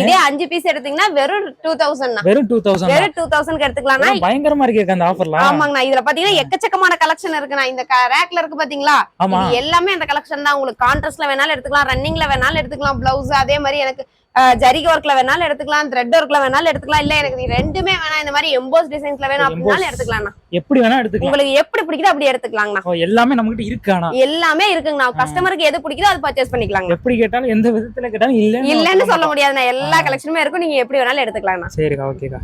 இதே 5 பீஸ் எடுத்தீங்கன்னா வெறும் 2000. வெறும் 2000 எடுத்துக்கலாம். பயங்கரமா இருக்கு அந்த ஆஃபர்ல. ஆமாங்கண்ணா. இதுல பாத்தீங்கன்னா எக்கச்சக்கமான கலெக்ஷன் இருக்குண்ணா. இந்த ரேக்ல இருக்கு பாத்தீங்களா, இது எல்லாமே அந்த கலெக்ஷன் தான். உங்களுக்கு கான்ட்ராஸ்ட்ல வேணாலும் எடுத்துக்கலாம், ரன்னிங்ல வேணாலும் எடுத்துக்கலாம். பிளவுஸ் அதே மாதிரி எனக்கு ஜரிகை ஒர்க்ல வேணாலும் எடுத்துக்கலாம், த்ரெட் ஒர்க்ல வேணாலும் எடுத்துக்கலாம், இல்ல எனக்கு இது ரெண்டுமே வேணாம் இந்த மாதிரி எம்போஸ் டிசைன்ஸ்ல வேணும் அப்படினாலும் எடுத்துக்கலாம்ண்ணா. எப்படி வேணா எடுத்துக்கலாம், உங்களுக்கு எப்படி பிடிக்குதோ அப்படி எடுத்துக்கலாங்கண்ணா. எல்லாமே நம்ம கிட்ட இருக்கானா? எல்லாமே இருக்குங்கண்ணா. கஸ்டமருக்கு எது பிடிக்குதோ அது பர்ச்சேஸ் பண்ணிக்கலாங்க. எப்படி கேட்டாலும் எந்த விதத்துல கேட்டாலும் இல்லன்னு சொல்ல முடியாதுண்ணா. எல்லா கலெக்ஷனுமே இருக்கும், நீங்க எப்படி வேணாலும் எடுத்துக்கலாம்ண்ணா. சரிக்கா, ஓகேக்கா.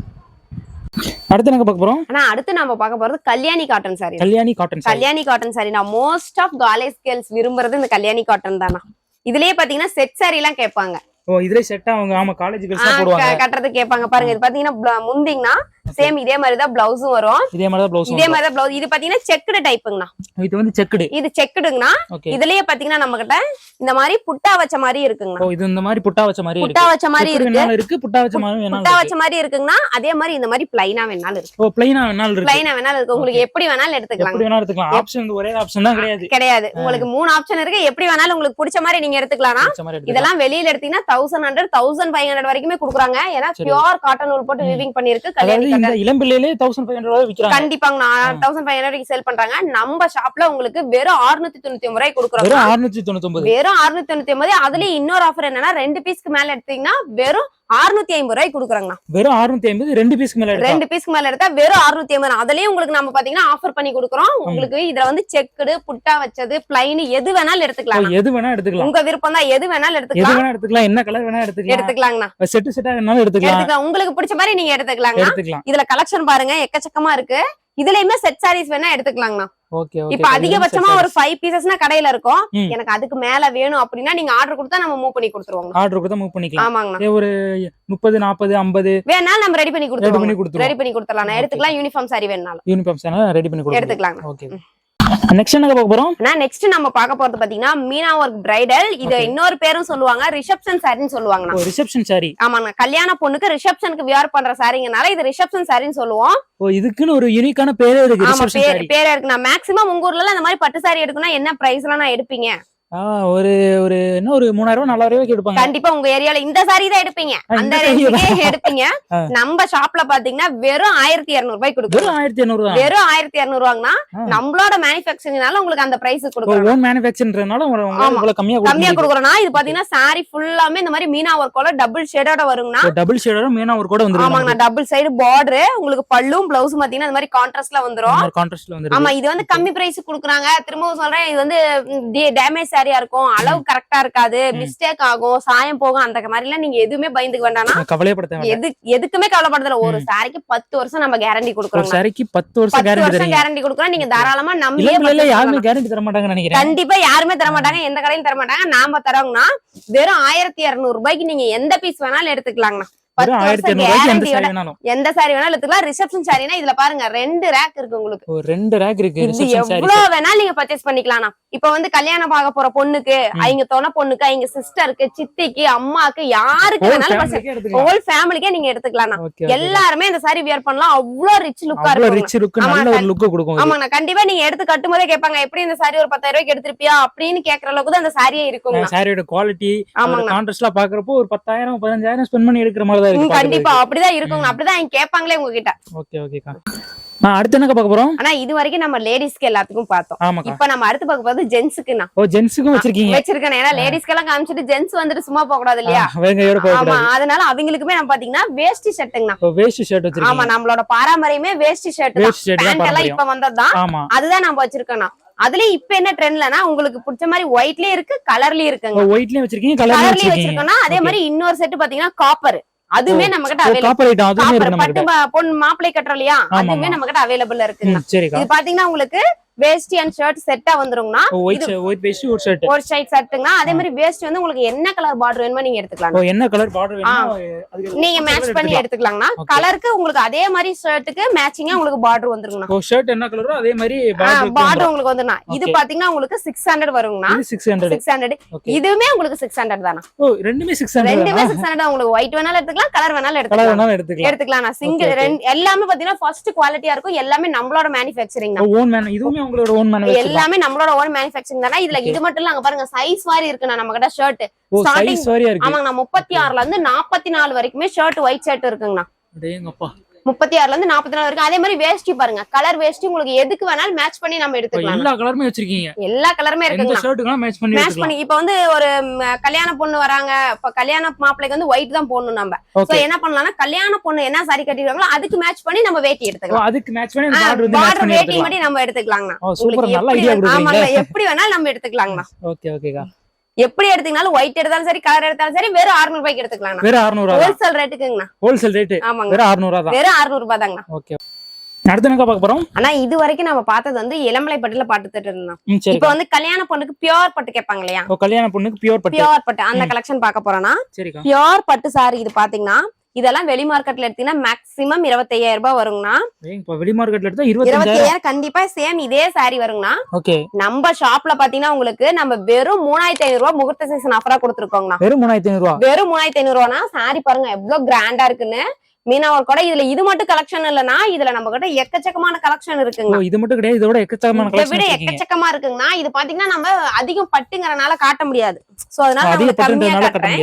அடுத்து என்ன பார்க்க போறோம்? ஆனா அடுத்து நம்ம பார்க்க போறது Kalyani cotton sorry. Kalyani cotton sorry. Kalyani cotton sorry நான் மோஸ்ட் ஆஃப் காலேஜ் கேர்ள்ஸ் விரும்புறது இந்த கல்யாணி காட்டன் தானா. இதுலயே பாத்தீங்கன்னா செட் சாரி எல்லாம் கேட்பாங்க. இதுல செட்டா அவங்க ஆமா காலேஜ் கேர்ள்ஸ் போடுவாங்க, கட்டறது கேட்பாங்க. பாருங்க இது பாத்தீங்கன்னா முந்திங்கன்னா சேம் இதே மாதிரி தான் பிளவுஸும் வரும். இதே மாதிரி தான் பிளவுஸ், இதே மாதிரி தான் பிளவுஸ். இது பாத்தீங்கன்னா செக்குடு டைப்புங்கண்ணா. இது வந்து செக்குடு. இது செக்குடுங்கண்ணா. இதுலயே பாத்தீங்கன்னா நம்ம கிட்ட இந்த மாதிரி புட்டா வச்ச மாதிரி இருக்குங்கண்ணா. இது இந்த மாதிரி புட்டா வச்ச மாதிரி புட்டா வச்ச மாதிரி இருக்கு, புட்டா வச்ச மாதிரி வேணாலும் புட்டா வச்ச மாதிரி இருக்குங்கண்ணா. அதே மாதிரி இந்த மாதிரி பிளைனா வேணாலும் இருக்கு. பிளைனா வேணாலும் இருக்கு, பிளைனா வேணாலும் இருக்கு. உங்களுக்கு எப்படி வேணாலும் எடுத்துக்கலாம், எப்படி வேணாலும் எடுத்துக்கலாம். ஆப்ஷன் ஒரே ஆப்ஷன் தான் கிடையாது. உங்களுக்கு 3 ஆப்ஷன் இருக்கு. எப்படி வேணாலும் உங்களுக்கு பிடிச்ச மாதிரி நீங்க எடுத்துக்கலாம்னா. இதெல்லாம் வெளியில எடுத்தீங்கன்னா 1100 1500 வரைக்குமே குடுக்குறாங்க. ஏன்னா பியூர் காட்டன் நூல் போட்டு வீவிங் பண்ணிருக்கு. கல்யாணி இந்த இளம்பிள்ளையிலே 1500 ரூபாய் விக்கிறாங்க. கண்டிப்பாங்க 1500 ரூபாய்க்கு சேல் பண்றாங்க. நம்ம ஷாப்ல உங்களுக்கு வெறும் 699 ரூபாய்க்கு கொடுக்குறோம். வெறும் 699, வெறும் 699. அதுல இன்னொரு ஆஃபர் என்னன்னா 2 பீஸ்க்கு மேல எடுத்தீங்கன்னா வெறும் 650 ரூபாய்க்கு கொடுக்குறாங்க. வெறும் 650, 2 பீஸ்க்கு மேல எடுத்தா 2 பீஸ்க்கு மேல எடுத்தா வெறும் 650. அதுலயும் உங்களுக்கு நம்ம பாத்தீங்கன்னா ஆஃபர் பண்ணி கொடுக்குறோம். உங்களுக்கு இதுல வந்து செக்குடு, புட்டா வச்சது, பிளைன் எது வேணாலும் எடுத்துக்கலாம். எது வேணா எடுத்துக்கலாம், உங்க விருப்பம் தான். எது வேணாலும் எடுத்துக்கலாம். என்ன கலர் வேணா எடுத்துக்கலாங்கண்ணா. செட் செட்டா வேணாலும் எடுத்துக்கலாம். உங்களுக்கு பிடிச்ச மாதிரி நீங்க எடுத்துக்கலாம். இதுல கலெக்ஷன் பாருங்க எக்கச்சக்கமா இருக்கு. இதுலயுமே செட் சாரீஸ் வேணா எடுத்துக்கலாங்கண்ணா. இப்ப அதிகபட்சமா ஒரு 5 பீசஸ்னா கடையில இருக்கும். எனக்கு அதுக்கு மேல வேணும் அப்படின்னா நீங்க ஆர்டர் கொடுத்தா நம்ம மூவ் பண்ணி கொடுத்துருவோம். ஆர்டர் கொடுத்தா மூவ் பண்ணிக்கலாம். ஆமாங்கண்ணா. ஒரு 30 40 50 வேணாலும் நம்ம ரெடி பண்ணி கொடுத்துடலாம். எடுத்துக்கலாம். யூனிஃபார்ம் சாரி வேணாலும் யூனிஃபார்ம் சாரி ரெடி பண்ணி எடுத்துக்கலாம். ஓகே. நெக்ஸ்ட் என்ன பார்க்க போறோம்? நெக்ஸ்ட் நம்ம பார்க்க போறது பாத்தீங்கன்னா மீனா ஒர்க் பிரைடல். இது இன்னொரு பேரும் சொல்லுவாங்க, ரிசப்ஷன் சாரின்னு சொல்லுவாங்க. Reception sorry. ஆமாங்க. கல்யாண பொண்ணுக்கு ரிசப்ஷனுக்கு வியர் பண்ற சாரிங்கனால இது ரிசப்ஷன் சாரின்னு சொல்லுவோம். இதுக்குன்னு ஒரு யூனிக்கான பேரே இருக்கு. ரிசப்ஷன் சாரி பேரே இருக்கு. நான் மேக்ஸிமம் உங்க ஊர்ல இந்த மாதிரி பட்டு சாரி எடுக்கணும்னா என்ன பிரைஸ்ல நான் எடுப்பீங்க? ஒரு என்ன ஒரு 3000 4000 எடுப்பாங்க. கண்டிப்பா உங்க ஏரியால இந்த சாரி தான் எடுப்பீங்க, அந்த ரேஞ்சுக்கே எடுப்பீங்க. நம்ம ஷாப்ல பாத்தீங்கன்னா வெறும் 1200 ரூபாய் கொடுக்குறோம். வெறும் 1200 ரூபாய்னா நம்மளோட மேனுஃபேக்சரிங்னால உங்களுக்கு அந்த பிரைஸ் கொடுக்குறோம். ஓன் மேனுஃபேக்சரிங்ன்றனால உங்களுக்கு கம்மியா கொடுக்குறோம்னா. இது பாத்தீங்கன்னா சாரி ஃபுல்லாமே இந்த மாதிரி மீனா ஒர்க்கோட டபுள் ஷேடோட வரும்னா. டபுள் ஷேடோட மீனா ஒர்க்கோட வந்துரும். ஆமாங்க. டபுள் சைடு பார்டர் உங்களுக்கு பல்லும் பிளவுஸ் பாத்தீங்கன்னா இந்த மாதிரி கான்ட்ராஸ்ட்ல வந்துரும். ஆமா. இது வந்து கம்மி பிரைஸ் கொடுக்குறாங்க. திரும்பவும் சொல்றேன், இது வந்து டேமேஜ் சாரியா இருக்கும், அளவு கரெக்டா இருக்காது, மிஸ்டேக் ஆகும், சாயம் போகும், அந்த மாதிரி எல்லாம் நீங்க எதுவுமே பயந்துக்க வேண்டாம்னா. எதுக்குமே கவலைப்படுறதுல. ஒரு சாரிக்கு 10 வருஷம் நம்ம கேரண்டி கொடுக்குறோம். சாரிக்கு 10 வருஷம் கேரண்டி கொடுக்குறோம். நீங்க தாராளமா நம்பி யாருமே கேரண்டி தர மாட்டாங்க நினைக்கிறேன். கண்டிப்பா யாருமே தர மாட்டாங்க, எந்த கடையிலும் தர மாட்டாங்க. நாம தரோம்னா வெறும் 1200 ரூபாய்க்கு நீங்க எந்த பீஸ் வேணாலும் எடுத்துக்கலாங்கண்ணா. எந்த சாரி வேணாலும் எடுத்துக்கலாம். ரிசப்ஷன் சாரினா இதுல பாருங்க 2 ரேக் இருக்கு. உங்களுக்கு 2 ரேக் இருக்கு. எவ்வளவு வேணாலும் நீங்க பர்ச்சேஸ் பண்ணிக்கலாம். இப்ப வந்து கல்யாணம் பார்க்க போற பொண்ணுக்கு, அவங்க தொண பொண்ணுக்கு, அவங்க சிஸ்டருக்கு, சித்திக்கு, அம்மாக்கு, யாருக்கு வேணாலும் ஹோல் ஃபேமிலிக்கே நீங்க எடுத்துக்கலாம். எல்லாருமே இந்த சாரி வியர் பண்ணலாம். அவ்வளவு ரிச் லுக்கா இருக்கும். ஆமாங்க. கண்டிப்பா நீங்க எடுத்து கட்டும் போதே கேட்பாங்க, எப்படி இந்த சாரி ஒரு 10,000 ரூபாய்க்கு எடுத்திருப்பியா அப்படின்னு கேக்குற அளவுக்கு தான் அந்த சாரியே இருக்கும். சாரியோட குவாலிட்டி கான்ட்ராஸ்ட்ல பாக்குறப்போ ஒரு 10,000 15,000 ஸ்பெண்ட் பண்ணி எடுக்கிற மாதிரி. கண்டிப்பா அப்படிதான் இருக்குங்க. அப்படிதான் கேட்பாங்களே உங்ககிட்ட. ஓகே ஓகேக்கா. அடுத்து என்ன பார்க்க போறோம்? ஆனா இது வரைக்கும் நம்ம லேடிஸ்க்கு எல்லாத்துக்கும் பார்த்தோம். இப்ப நம்ம அடுத்து பார்க்க போறது ஜென்ட்ஸ்க்குனா. ஜென்ட்ஸ்க்கும் வச்சிருக்கேன். ஏன்னா லேடிஸ்க்கு எல்லாம் காமிச்சிட்டு ஜென்ட்ஸ் வந்துட்டு சும்மா போக கூடாது இல்லையா? ஆமா. அதனால அவங்களுக்குமே நம்ம பாத்தீங்கன்னா வேஷ்டி ஷர்ட்டுங்கண்ணா. வேஷ்டி ஷர்ட் வச்சிருக்கோம். ஆமா. நம்மளோட பாரம்பரியமே வேஷ்டி ஷர்ட் தான். பேண்ட் எல்லாம் இப்ப வந்ததுதான். அதுதான் நம்ம வச்சிருக்கோம். அதுல இப்ப என்ன ட்ரெண்ட்லனா உங்களுக்கு பிடிச்ச மாதிரி ஒயிட்லயே இருக்கு, கலர்லயே இருக்குங்க. ஒயிட்லயே வச்சிருக்கீங்க, கலர்லயே வச்சிருக்கோம்னா. அதே மாதிரி இன்னொரு செட் பாத்தீங்கன்னா காப்பர். அதுமே நம்ம கிட்ட பட்டு பொண்ணு மாப்பிள்ளை கட்டுறோம் இல்லையா, அதுமே நம்ம கிட்ட அவைலபிள் இருக்குங்க. இது பாத்தீங்கன்னா உங்களுக்கு வேஷ்டி அண்ட் ஷர்ட் செட்டா வந்துரும்னா. ஒயிட் வேஷ்டி ஒரு ஷர்ட், ஒரு ஷர்ட் செட்டுங்கனா. அதே மாதிரி வேஷ்டி வந்து உங்களுக்கு என்ன கலர் பார்டர் வேணுமோ நீங்க எடுத்துக்கலாம். என்ன கலர் பார்டர் வேணுமோ நீங்க மேட்ச் பண்ணி எடுத்துக்கலாம்னா. கலருக்கு உங்களுக்கு அதே மாதிரி ஷர்ட்டுக்கு மேட்சிங்கா உங்களுக்கு பார்டர் வந்துருங்கனா. ஷர்ட் என்ன கலரோ அதே மாதிரி பார்டர் உங்களுக்கு வந்துருனா. இது பாத்தீங்கன்னா உங்களுக்கு 600 வருங்கனா. 600. இதுவுமே உங்களுக்கு 600 தானா? ரெண்டுமே 600. ரெண்டுமே 600. உங்களுக்கு ஒயிட் வேணாலும் எடுத்துக்கலாம், கலர் வேணாலும் எடுத்துக்கலாம். சிங்கிள் எல்லாமே பாத்தீங்கன்னா ஃபர்ஸ்ட் குவாலிட்டியா இருக்கும். எல்லாமே நம்மளோட மேனுஃபேக்சரிங் தான். Own man. இதுவுமே உங்களோட ஓன் மேனுஃபேக்சரிங். எல்லாமே நம்மளோட ஓன் மேனுஃபேக்சரிங் தானா. இதுல இது மட்டும் இல்ல, அங்க பாருங்க சைஸ் வாரி இருக்குனா நம்ம கிட்ட ஷர்ட். ஸ்டார்டிங் ஆமாங்க. 36ல இருந்து 44 வரைக்குமே ஷர்ட் ஒயிட் ஷர்ட் இருக்குங்கண்ணா. அடேங்கப்பா. 36ல இருந்து 44 வரைக்கும். அதே மாதிரி வேஷ்டி பாருங்க, கலர் வேஷ்டி உங்களுக்கு எதுக்கு வேணாலும் மேட்ச் பண்ணி நம்ம எடுத்துக்கலாம். எல்லா கலருமே வச்சிருக்கீங்க. எல்லா கலருமே இருக்குங்க. ஷர்ட்டுக்கு மேட்ச் பண்ணி மேட்ச் பண்ணி இப்ப வந்து ஒரு கல்யாண பொண்ணு வராங்க, இப்ப கல்யாண மாப்பிளைக்கு வந்து ஒயிட் தான் போடணும் நம்ம. சோ என்ன பண்ணலாம்னா கல்யாண பொண்ணு என்ன சாரி கட்டிருக்காங்களோ அதுக்கு மேட்ச் பண்ணி நம்ம வேட்டி எடுத்துக்கலாம். அதுக்கு மேட்ச் பண்ணி பார்டர் வந்து மேட்ச் பார்டர் பண்ணி வேட்டி மட்டும் நம்ம எடுத்துக்கலாம்னா. சூப்பர், நல்ல ஐடியா கொடுக்குறீங்க. ஆமா, எப்படி வேணாலும் நம்ம எடுத்துக்கலாம்னா. ஓகே ஓகேக்கா. எப்படி எடுத்தீங்கனாலும் ஒயிட் எடுத்தாலும் சரி, கலர் எடுத்தாலும் சரி, வெறும் 600 ரூபாய்க்கு எடுத்துக்கலாம். வெறும் 600 ஹோல்சேல் ரேட்டுக்குங்கண்ணா. ஹோல்சேல் ரேட் ஆமாங்க, வெறும் 600 தான். வெறும் 600 ரூபாய் தாங்கண்ணா. ஓகே. அடுத்து என்ன பார்க்க போறோம்? ஆனா இது வரைக்கும் நம்ம பார்த்தது வந்து இளமலை பட்டுல பாத்துட்டு இருந்தோம். இப்ப வந்து கல்யாண பொண்ணுக்கு பியூர் பட்டு கேட்பாங்க இல்லையா? கல்யாண பொண்ணுக்கு பியூர் பட்டு. பியூர் பட்டு அந்த கலெக்ஷன் பார்க்க போறோம்னா, பியூர் பட்டு சாரி இது பாத்தீங்கன்னா இதெல்லாம் வெளி மார்க்கெட்ல எடுத்தீங்கன்னா மேக்ஸிமம் 25,000 ரூபாய் வருங்கண்ணா. வெளி மார்க்கெட்ல எடுத்தா 25,000 கண்டிப்பா சேம் இதே சாரி வருங்கண்ணா. நம்ம ஷாப்ல பாத்தீங்கன்னா உங்களுக்கு நம்ம வெறும் 3,500 ரூபாய் முகூர்த்த சீசன் ஆஃபரா கொடுத்துருக்கோங்கண்ணா. வெறும் 3,500 ரூபாய். வெறும் 3,500 ரூபானா சாரி பாருங்க எவ்வளவு கிராண்டா இருக்குன்னு. மீனா கூட இதுல இது மட்டும் கலெக்ஷன் இல்லனா, இதுல நம்ம கிட்ட எக்கச்சக்கமான கலெக்ஷன் இருக்குங்க. இது மட்டும் கிடையாது, இதோட எக்கச்சக்கமான கலெக்ஷன் இருக்கு. எக்கச்சக்கமா இருக்குங்கண்ணா. இது பாத்தீங்கன்னா நம்ம அதிகம் பட்டுங்கறனால காட்ட முடியாது. சோ அதனால நம்ம கம்மியா காட்டுறேன்.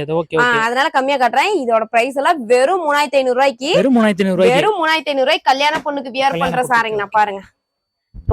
அதனால கம்மியா காட்டுறேன். இதோட பிரைஸ் எல்லாம் வெறும் 3,500 ரூபாய்க்கு. வெறும் 3,500 ரூபாய்க்கு கல்யாண பொண்ணுக்கு வியர் பண்ற சாரிங்கண்ணா. பாருங்க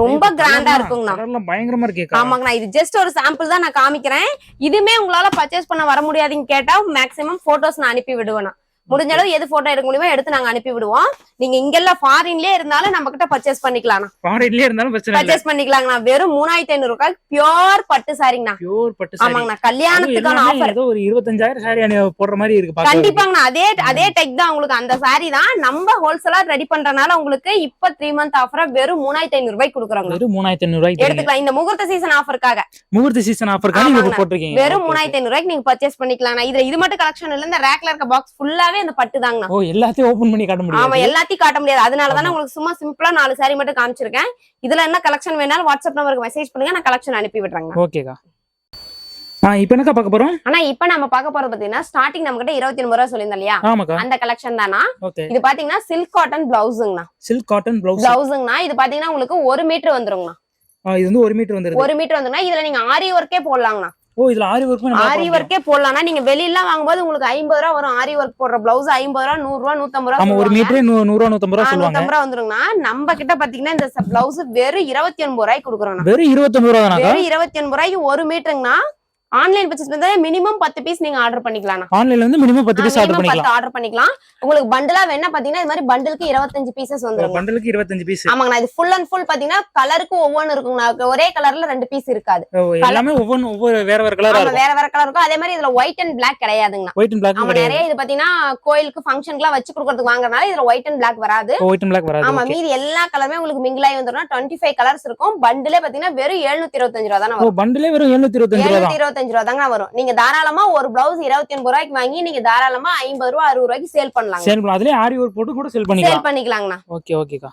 ரொம்ப கிராண்டா இருக்குங்கண்ணா. பயங்கரமா இருக்கு. ஆமாங்கண்ணா, இது ஜஸ்ட் ஒரு சாம்பிள் தான் நான் காமிக்கிறேன். இதுமே உங்களால பர்ச்சேஸ் பண்ண வர முடியாதுன்னு கேட்டா மேக்ஸிமம் போட்டோஸ் நான் அனுப்பி விடுவேன். முடிஞ்ச அளவு எது போட்டோ எடுக்க முடியுமோ எடுத்து நாங்க அனுப்பி விடுவோம். நீங்க இங்கெல்லாம் ஃபாரின்லயே இருந்தாலும் நம்ம கிட்ட பர்ச்சேஸ் பண்ணிக்கலாம். ஃபாரின்லயே இருந்தாலும் பர்ச்சேஸ் பண்ணிக்கலாங்கண்ணா. வெறும் 3,500 ரூபாய்க்கு பியூர் பட்டு சாரிங்கண்ணா. பியூர் பட்டு சாரி. ஆமாங்கண்ணா, கல்யாணத்துக்கான ஆஃபர். ஏதோ ஒரு 25,000 சாரி போடுற மாதிரி இருக்கு. கண்டிப்பாங்கண்ணா, அதே டெக் தான் உங்களுக்கு. அந்த சாரி தான் நம்ம ஹோல்சேலா ரெடி பண்றனால உங்களுக்கு இப்ப 3 மந்த் ஆஃபரா வெறும் 3,500 ரூபாய்க்கு கொடுக்குறாங்க. வெறும் 3,500 ரூபாய்க்கு எடுத்துக்கலாம். இந்த முகூர்த்த சீசன் ஆஃபருக்காக. முகூர்த்த சீசன் ஆஃபருக்காக நீங்க போட்டுருக்கீங்க. வெறும் 3,500 ரூபாய்க்கு நீங்க பர்ச்சேஸ் பண்ணிக்கலாம். இது மட்டும் கலெக்ஷன் இல்ல, இந்த ரேக்ல இருக்க பாக்ஸ் ஃபுல்லாவே அந்த பட்டு தாங்கண்ணா. எல்லாத்தையும் ஓபன் பண்ணி காட்ட முடியாது. ஆமா, எல்லாத்தையும் காட்ட முடியாது. அதனாலதான் உங்களுக்கு சும்மா சிம்பிளா 4 சாரி மட்டும் காமிச்சிருக்கேன். இதுல என்ன கலெக்ஷன் வேணாலும் வாட்ஸ்அப் நம்பருக்கு மெசேஜ் பண்ணுங்க, நான் கலெக்ஷன் அனுப்பி விடுறேங்க. ஓகேக்கா. இப்போ என்னக்கா பார்க்க போறோம்? ஆனா இப்ப நம்ம பார்க்க போறது பாத்தீங்கன்னா ஸ்டார்டிங் நம்ம கிட்ட 29 ரூபாய் சொல்லியிருந்தோம் இல்லையா? அந்த கலெக்ஷன் தானா. இது பாத்தீங்கன்னா சில்க் காட்டன் பிளவுஸுங்கண்ணா. சில்க் காட்டன் பிளவுஸுங்கண்ணா. இது பாத்தீங்கன்னா உங்களுக்கு 1 மீட்டர் வந்துருங்கண்ணா. இது வந்து 1 மீட்டர் வந்துருது. 1 மீட்டர் வந்துருங்கண்ணா. இதுல நீங்க ஆரி ஒர்க்கே போடலாங்கண்ணா. இதுல ஆரி ஒர்க்கே போடலாம்னா நீங்க வெளியில வாங்கும்போது உங்களுக்கு 50 ரூபாய் வரும். ஆரி ஒர்க் போடுற பிளவுஸ் 50 ரூபாய், 100 ரூபாய், 150 ரூபாய். ஆமா, 1 மீட்டர் 100 ரூபாய், 150 ரூபாய் சொல்லுவாங்க. 150 ரூபாய் வந்துருங்கண்ணா. நம்ம கிட்ட பாத்தீங்கன்னா இந்த பிளவுஸ் வெறும் 29 ரூபாய்க்கு கொடுக்குறோம். வெறும் 29 ரூபாய் தானா? வெறும் 29 ரூபாய்க்கு 1 மீட்டருங்கண்ணா. ஆன்லைன் பர்ச்சேஸ் பண்ணா மினிமம் 10 பீஸ் நீங்க ஆர்டர் பண்ணிக்கலாம். ஆன்லைன்ல வந்து மினிமம் 10 பீஸ் ஆர்டர் பண்ணிக்கலாம். உங்களுக்கு பண்டலா வேணா பாத்தீங்கன்னா இந்த மாதிரி பண்டலுக்கு 25 பீசஸ் வந்துரும். பண்டலுக்கு 25 பீஸ். ஆமாங்க, இது ஃபுல் அண்ட் ஃபுல் பாத்தீங்கன்னா கலருக்கு ஒவ்வொன்னு இருக்குங்க. ஒரே கலர்ல 2 பீஸ் இருக்காது. எல்லாமே ஒவ்வொரு வேற கலரா இருக்கும். வேற கலர் இருக்கும். அதே மாதிரி இதுல ஒயிட் அண்ட் பிளாக் கிடையாதுங்க. ஒயிட் அண்ட் பிளாக் கிடையாது. நிறைய இது பாத்தீங்கன்னா கோயிலுக்கு ஃபங்க்ஷனுக்குலாம் வச்சு கொடுக்கிறதுக்கு வாங்குறதுனால இதுல ஒயிட் அண்ட் பிளாக் வராது. ஒயிட் அண்ட் பிளாக் வராது. ஆமா, மீதி எல்லா கலருமே உங்களுக்கு மிங்கிள் ஆகி வந்துரும். 25 கலர்ஸ் இருக்கும். பண்டலே பாத்தீங்கன்னா வெறும் 725 ரூபாய் தான வரும். பண்டலே வெறும் 725 ரூபாய் தாங்க வரும். நீங்க தாராளமா ஒரு பிளவுஸ் 29 ரூபாய்க்கு வாங்கி நீங்க தாராளமா 50 ரூபாய் 60 ரூபாய்க்கு சேல் பண்ணலாம். அதுலயே ஆரி ஒர்க் போட்டு கூட சேல் பண்ணிக்கலாங்கண்ணா. ஓகே ஓகேக்கா.